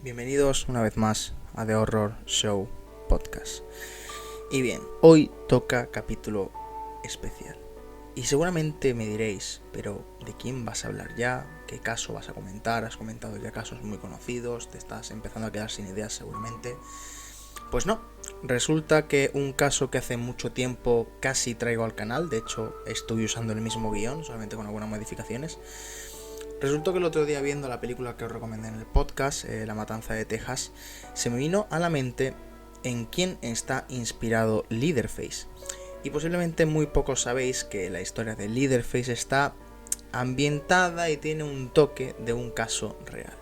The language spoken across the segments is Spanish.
Bienvenidos una vez más a The Horror Show Podcast. Y bien, hoy toca capítulo especial. Y seguramente me diréis, pero ¿de quién vas a hablar ya? ¿Qué caso vas a comentar? ¿Has comentado ya casos muy conocidos? ¿Te estás empezando a quedar sin ideas seguramente? Pues no, resulta que un caso que hace mucho tiempo casi traigo al canal, de hecho estoy usando el mismo guión, solamente con algunas modificaciones. Resultó que el otro día, viendo la película que os recomendé en el podcast, La Matanza de Texas, se me vino a la mente en quién está inspirado Leatherface. Y posiblemente muy pocos sabéis que la historia de Leatherface está ambientada y tiene un toque de un caso real.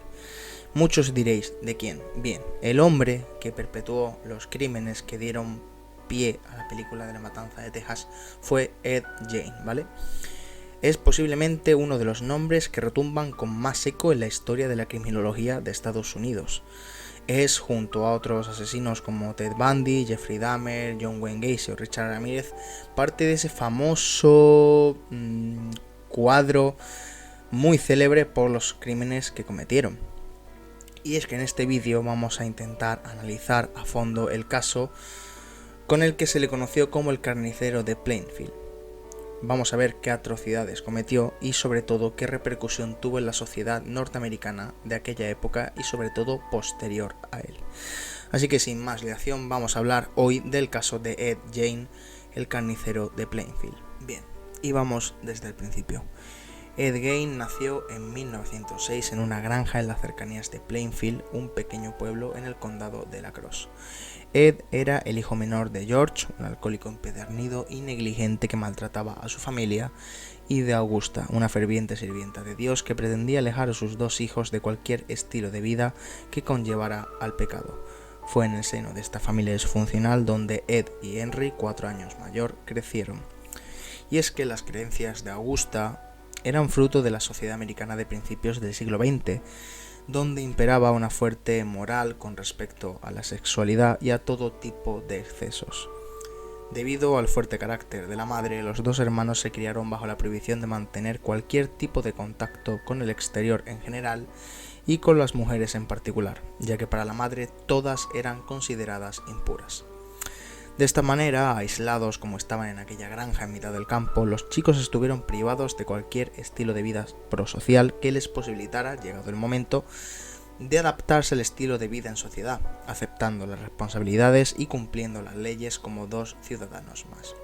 Muchos diréis, ¿de quién? Bien, el hombre que perpetuó los crímenes que dieron pie a la película de La Matanza de Texas fue Ed Gein, ¿vale? Es posiblemente uno de los nombres que retumban con más eco en la historia de la criminología de Estados Unidos. Es, junto a otros asesinos como Ted Bundy, Jeffrey Dahmer, John Wayne Gacy o Richard Ramirez, parte de ese famoso cuadro muy célebre por los crímenes que cometieron. Y es que en este vídeo vamos a intentar analizar a fondo el caso con el que se le conoció como el carnicero de Plainfield. Vamos a ver qué atrocidades cometió y sobre todo qué repercusión tuvo en la sociedad norteamericana de aquella época y sobre todo posterior a él. Así que sin más dilación vamos a hablar hoy del caso de Ed Gein, el carnicero de Plainfield. Bien, y vamos desde el principio. Ed Gein nació en 1906 en una granja en las cercanías de Plainfield, un pequeño pueblo en el condado de La Crosse. Ed era el hijo menor de George, un alcohólico empedernido y negligente que maltrataba a su familia, y de Augusta, una ferviente sirvienta de Dios que pretendía alejar a sus dos hijos de cualquier estilo de vida que conllevara al pecado. Fue en el seno de esta familia disfuncional donde Ed y Henry, 4 años mayor, crecieron. Y es que las creencias de Augusta eran fruto de la sociedad americana de principios del siglo XX, donde imperaba una fuerte moral con respecto a la sexualidad y a todo tipo de excesos. Debido al fuerte carácter de la madre, los dos hermanos se criaron bajo la prohibición de mantener cualquier tipo de contacto con el exterior en general y con las mujeres en particular, ya que para la madre todas eran consideradas impuras. De esta manera, aislados como estaban en aquella granja en mitad del campo, los chicos estuvieron privados de cualquier estilo de vida prosocial que les posibilitara, llegado el momento, de adaptarse al estilo de vida en sociedad, aceptando las responsabilidades y cumpliendo las leyes como dos ciudadanos más.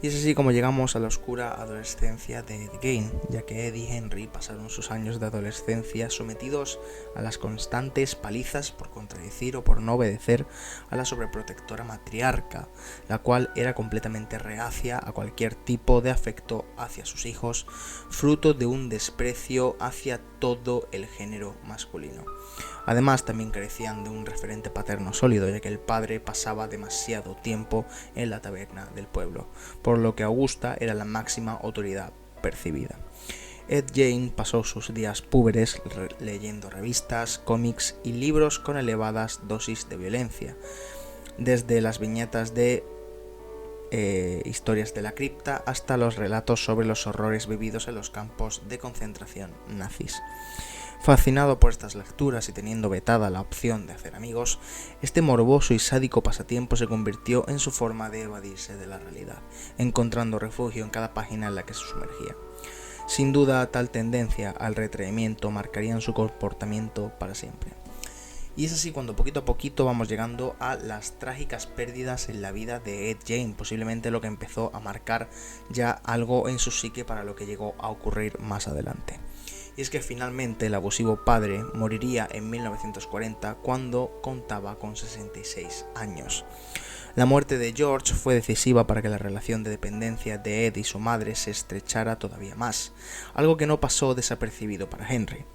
Y es así como llegamos a la oscura adolescencia de Ed Gein, ya que Ed y Henry pasaron sus años de adolescencia sometidos a las constantes palizas por contradecir o por no obedecer a la sobreprotectora matriarca, la cual era completamente reacia a cualquier tipo de afecto hacia sus hijos, fruto de un desprecio hacia todo el género masculino. Además, también carecían de un referente paterno sólido, ya que el padre pasaba demasiado tiempo en la taberna del pueblo, por lo que Augusta era la máxima autoridad percibida. Ed Gein pasó sus días púberes leyendo revistas, cómics y libros con elevadas dosis de violencia, desde las viñetas de historias de la cripta hasta los relatos sobre los horrores vividos en los campos de concentración nazis. Fascinado por estas lecturas y teniendo vetada la opción de hacer amigos, este morboso y sádico pasatiempo se convirtió en su forma de evadirse de la realidad, encontrando refugio en cada página en la que se sumergía. Sin duda, tal tendencia al retraimiento marcarían su comportamiento para siempre. Y es así cuando poquito a poquito vamos llegando a las trágicas pérdidas en la vida de Ed Gein, posiblemente lo que empezó a marcar ya algo en su psique para lo que llegó a ocurrir más adelante. Y es que finalmente el abusivo padre moriría en 1940 cuando contaba con 66 años. La muerte de George fue decisiva para que la relación de dependencia de Ed y su madre se estrechara todavía más, algo que no pasó desapercibido para Henry.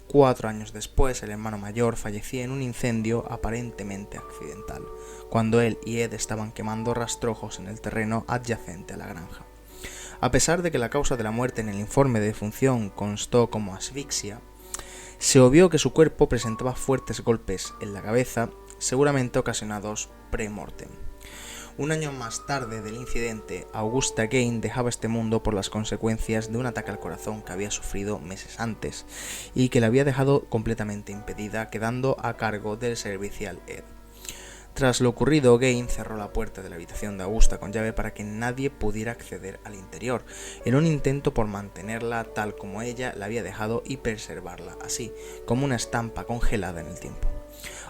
4 años después, el hermano mayor fallecía en un incendio aparentemente accidental, cuando él y Ed estaban quemando rastrojos en el terreno adyacente a la granja. A pesar de que la causa de la muerte en el informe de defunción constó como asfixia, se obvió que su cuerpo presentaba fuertes golpes en la cabeza, seguramente ocasionados pre-mortem. Un año más tarde del incidente, Augusta Gain dejaba este mundo por las consecuencias de un ataque al corazón que había sufrido meses antes y que la había dejado completamente impedida, quedando a cargo del servicial Ed. Tras lo ocurrido, Gain cerró la puerta de la habitación de Augusta con llave para que nadie pudiera acceder al interior, en un intento por mantenerla tal como ella la había dejado y preservarla así, como una estampa congelada en el tiempo.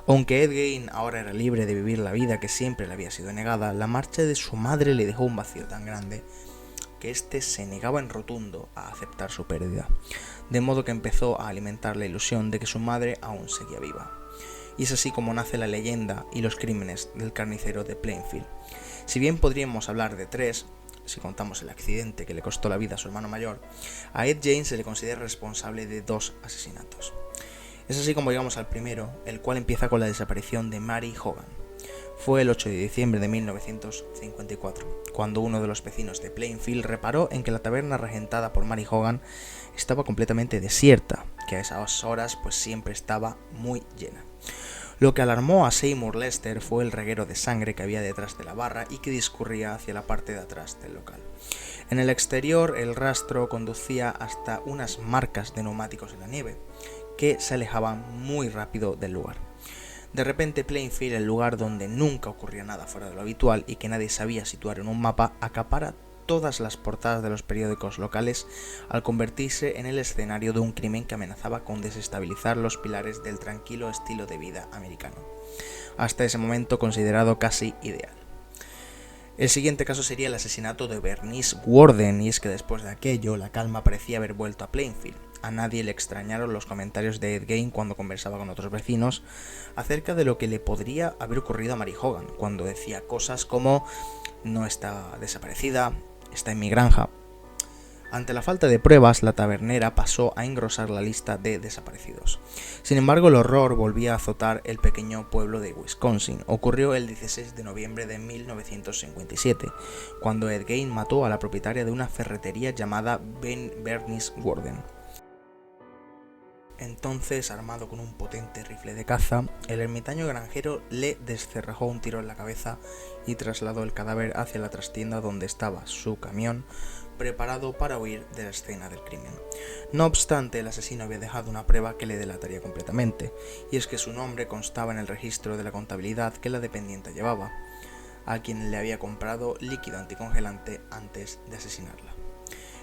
Aunque Ed Gain ahora era libre de vivir la vida que siempre le había sido negada, la marcha de su madre le dejó un vacío tan grande que éste se negaba en rotundo a aceptar su pérdida, de modo que empezó a alimentar la ilusión de que su madre aún seguía viva. Y es así como nace la leyenda y los crímenes del carnicero de Plainfield. Si bien podríamos hablar de 3, si contamos el accidente que le costó la vida a su hermano mayor, a Ed Gain se le considera responsable de 2 asesinatos. Es así como llegamos al primero, el cual empieza con la desaparición de Mary Hogan. Fue el 8 de diciembre de 1954, cuando uno de los vecinos de Plainfield reparó en que la taberna regentada por Mary Hogan estaba completamente desierta, que a esas horas pues siempre estaba muy llena. Lo que alarmó a Seymour Lester fue el reguero de sangre que había detrás de la barra y que discurría hacia la parte de atrás del local. En el exterior, el rastro conducía hasta unas marcas de neumáticos en la nieve, que se alejaban muy rápido del lugar. De repente, Plainfield, el lugar donde nunca ocurría nada fuera de lo habitual y que nadie sabía situar en un mapa, acapara todas las portadas de los periódicos locales al convertirse en el escenario de un crimen que amenazaba con desestabilizar los pilares del tranquilo estilo de vida americano, hasta ese momento considerado casi ideal. El siguiente caso sería el asesinato de Bernice Worden, y es que después de aquello la calma parecía haber vuelto a Plainfield. A nadie le extrañaron los comentarios de Ed Gain cuando conversaba con otros vecinos acerca de lo que le podría haber ocurrido a Mary Hogan, cuando decía cosas como no está desaparecida, está en mi granja. Ante la falta de pruebas, la tabernera pasó a engrosar la lista de desaparecidos. Sin embargo, el horror volvía a azotar el pequeño pueblo de Wisconsin. Ocurrió el 16 de noviembre de 1957, cuando Ed Gain mató a la propietaria de una ferretería llamada Bernice Worden. Entonces, armado con un potente rifle de caza, el ermitaño granjero le descerrajó un tiro en la cabeza y trasladó el cadáver hacia la trastienda donde estaba su camión, preparado para huir de la escena del crimen. No obstante, el asesino había dejado una prueba que le delataría completamente, y es que su nombre constaba en el registro de la contabilidad que la dependiente llevaba, a quien le había comprado líquido anticongelante antes de asesinarla.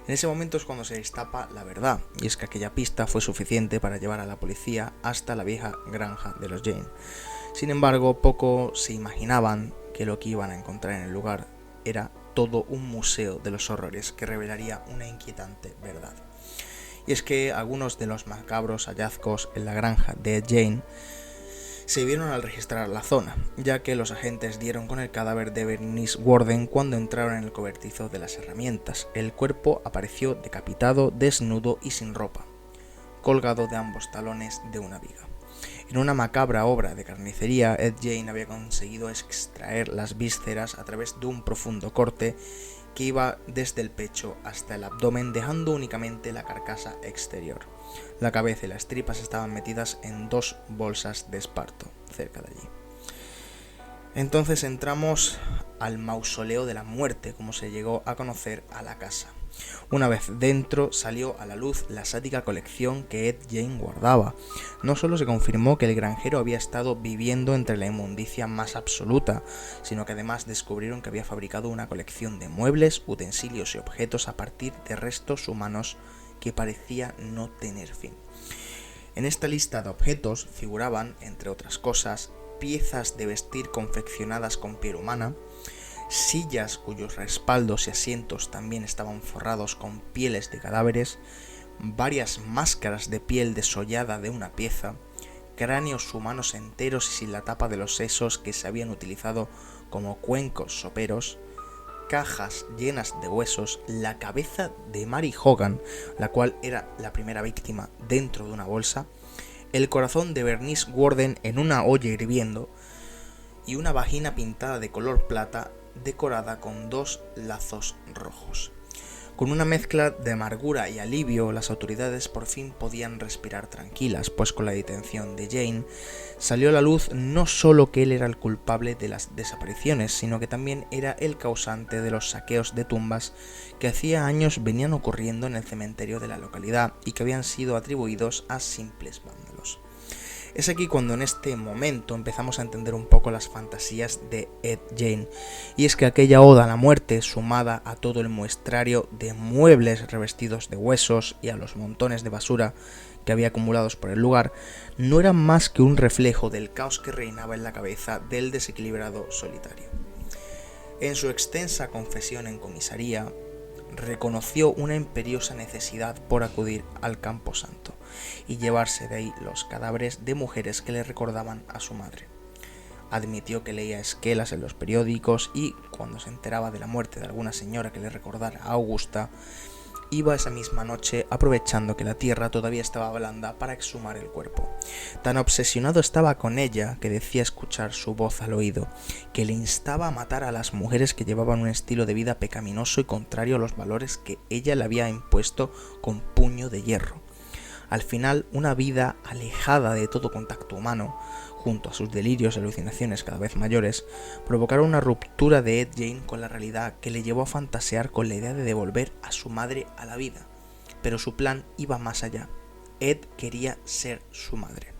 En ese momento es cuando se destapa la verdad, y es que aquella pista fue suficiente para llevar a la policía hasta la vieja granja de los Jane. Sin embargo, poco se imaginaban que lo que iban a encontrar en el lugar era todo un museo de los horrores que revelaría una inquietante verdad. Y es que algunos de los macabros hallazgos en la granja de Jane se vieron al registrar la zona, ya que los agentes dieron con el cadáver de Bernice Worden cuando entraron en el cobertizo de las herramientas. El cuerpo apareció decapitado, desnudo y sin ropa, colgado de ambos talones de una viga. En una macabra obra de carnicería, Ed Gain había conseguido extraer las vísceras a través de un profundo corte que iba desde el pecho hasta el abdomen, dejando únicamente la carcasa exterior. La cabeza y las tripas estaban metidas en 2 bolsas de esparto cerca de allí. Entonces entramos al mausoleo de la muerte, como se llegó a conocer a la casa. Una vez dentro, salió a la luz la sádica colección que Ed Gain guardaba. No solo se confirmó que el granjero había estado viviendo entre la inmundicia más absoluta, sino que además descubrieron que había fabricado una colección de muebles, utensilios y objetos a partir de restos humanos que parecía no tener fin. En esta lista de objetos figuraban, entre otras cosas, piezas de vestir confeccionadas con piel humana, sillas cuyos respaldos y asientos también estaban forrados con pieles de cadáveres, varias máscaras de piel desollada de una pieza, cráneos humanos enteros y sin la tapa de los sesos que se habían utilizado como cuencos soperos, cajas llenas de huesos, la cabeza de Mary Hogan, la cual era la primera víctima, dentro de una bolsa, el corazón de Bernice Worden en una olla hirviendo y una vagina pintada de color plata decorada con 2 lazos rojos. Con una mezcla de amargura y alivio, las autoridades por fin podían respirar tranquilas, pues con la detención de Jane salió a la luz no solo que él era el culpable de las desapariciones, sino que también era el causante de los saqueos de tumbas que hacía años venían ocurriendo en el cementerio de la localidad y que habían sido atribuidos a simples vándalos. Es aquí cuando en este momento empezamos a entender un poco las fantasías de Ed Gein, y es que aquella oda a la muerte, sumada a todo el muestrario de muebles revestidos de huesos y a los montones de basura que había acumulados por el lugar, no era más que un reflejo del caos que reinaba en la cabeza del desequilibrado solitario. En su extensa confesión en comisaría, reconoció una imperiosa necesidad por acudir al Camposanto y llevarse de ahí los cadáveres de mujeres que le recordaban a su madre. Admitió que leía esquelas en los periódicos y, cuando se enteraba de la muerte de alguna señora que le recordara a Augusta, iba esa misma noche aprovechando que la tierra todavía estaba blanda para exhumar el cuerpo. Tan obsesionado estaba con ella que decía escuchar su voz al oído, que le instaba a matar a las mujeres que llevaban un estilo de vida pecaminoso y contrario a los valores que ella le había impuesto con puño de hierro. Al final, una vida alejada de todo contacto humano, junto a sus delirios y alucinaciones cada vez mayores, provocaron una ruptura de Ed Gein con la realidad que le llevó a fantasear con la idea de devolver a su madre a la vida. Pero su plan iba más allá. Ed quería ser su madre.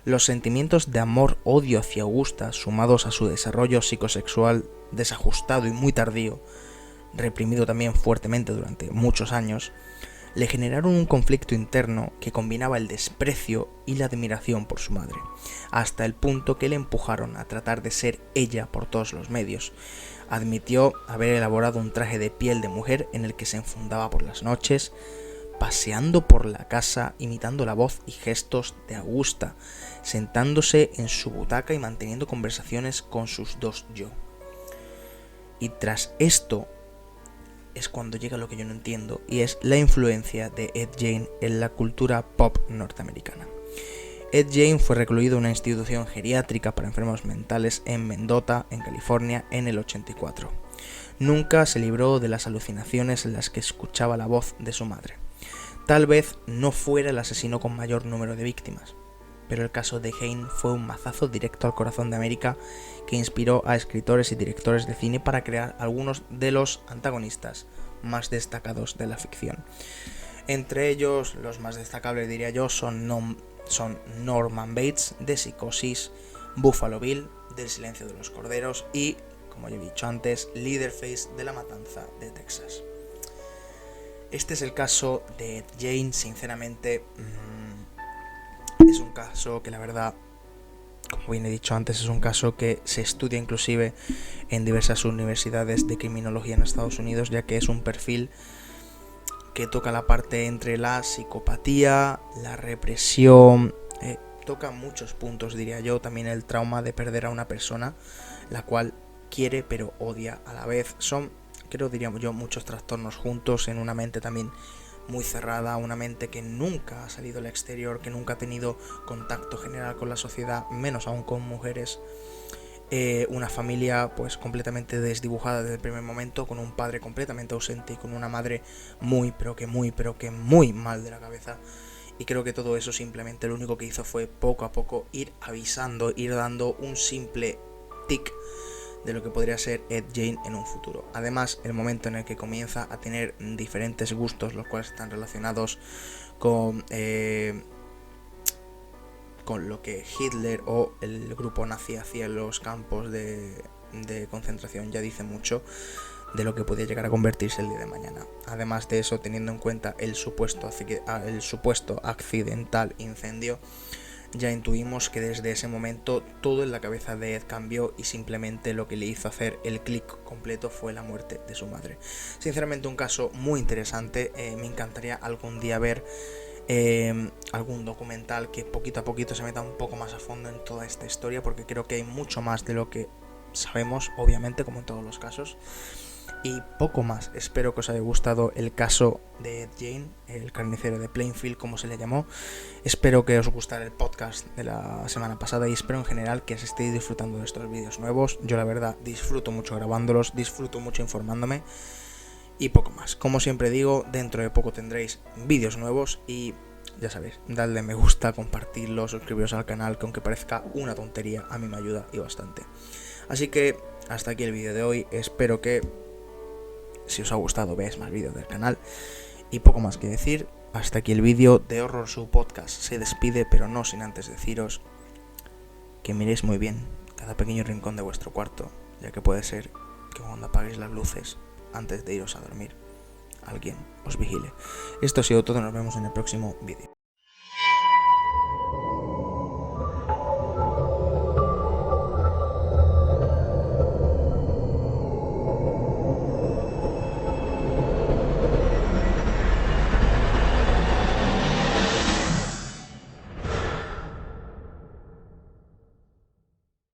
Los sentimientos de amor-odio hacia Augusta, sumados a su desarrollo psicosexual desajustado y muy tardío, reprimido también fuertemente durante muchos años, le generaron un conflicto interno que combinaba el desprecio y la admiración por su madre, hasta el punto que le empujaron a tratar de ser ella por todos los medios. Admitió haber elaborado un traje de piel de mujer en el que se enfundaba por las noches, paseando por la casa imitando la voz y gestos de Augusta, sentándose en su butaca y manteniendo conversaciones con sus dos yo. Y tras esto es cuando llega lo que yo no entiendo, y es la influencia de Ed Gein en la cultura pop norteamericana. Ed Gein fue recluido en una institución geriátrica para enfermos mentales en Mendota, en California, en el 84. Nunca se libró de las alucinaciones en las que escuchaba la voz de su madre. Tal vez no fuera el asesino con mayor número de víctimas, pero el caso de Gein fue un mazazo directo al corazón de América que inspiró a escritores y directores de cine para crear algunos de los antagonistas más destacados de la ficción. Entre ellos, los más destacables, diría yo, son Norman Bates, de Psicosis, Buffalo Bill, del Silencio de los Corderos y, como ya he dicho antes, Leatherface, de La Matanza de Texas. Este es el caso de Ed Gein. Sinceramente, es un caso que la verdad, como bien he dicho antes, es un caso que se estudia inclusive en diversas universidades de criminología en Estados Unidos, ya que es un perfil que toca la parte entre la psicopatía, la represión, toca muchos puntos, diría yo, también el trauma de perder a una persona, la cual quiere pero odia a la vez. Son, creo, diríamos yo, muchos trastornos juntos en una mente también muy cerrada, una mente que nunca ha salido al exterior, que nunca ha tenido contacto general con la sociedad, menos aún con mujeres, una familia pues completamente desdibujada desde el primer momento, con un padre completamente ausente y con una madre muy mal de la cabeza. Y creo que todo eso simplemente lo único que hizo fue poco a poco ir avisando, ir dando un simple tic de lo que podría ser Ed Gein en un futuro. Además, el momento en el que comienza a tener diferentes gustos, los cuales están relacionados con lo que Hitler o el grupo nazi hacía en los campos de concentración, ya dice mucho de lo que podía llegar a convertirse el día de mañana. Además de eso, teniendo en cuenta el supuesto accidental incendio, ya intuimos que desde ese momento todo en la cabeza de Ed cambió y simplemente lo que le hizo hacer el clic completo fue la muerte de su madre. Sinceramente, un caso muy interesante. Me encantaría algún día ver algún documental que poquito a poquito se meta un poco más a fondo en toda esta historia, porque creo que hay mucho más de lo que sabemos, obviamente, como en todos los casos. Y poco más. Espero que os haya gustado el caso de Ed Gein, el carnicero de Plainfield, como se le llamó. Espero que os gustara el podcast de la semana pasada y espero en general que os estéis disfrutando de estos vídeos nuevos. Yo la verdad disfruto mucho grabándolos, disfruto mucho informándome y poco más. Como siempre digo, dentro de poco tendréis vídeos nuevos y ya sabéis, dadle me gusta, compartirlo, suscribiros al canal, que aunque parezca una tontería, a mí me ayuda y bastante. Así que hasta aquí el vídeo de hoy, espero que si os ha gustado veáis más vídeos del canal y poco más que decir. Hasta aquí el vídeo de Horror Show Podcast. Se despide, pero no sin antes deciros que miréis muy bien cada pequeño rincón de vuestro cuarto, ya que puede ser que cuando apaguéis las luces antes de iros a dormir, alguien os vigile. Esto ha sido todo, nos vemos en el próximo vídeo.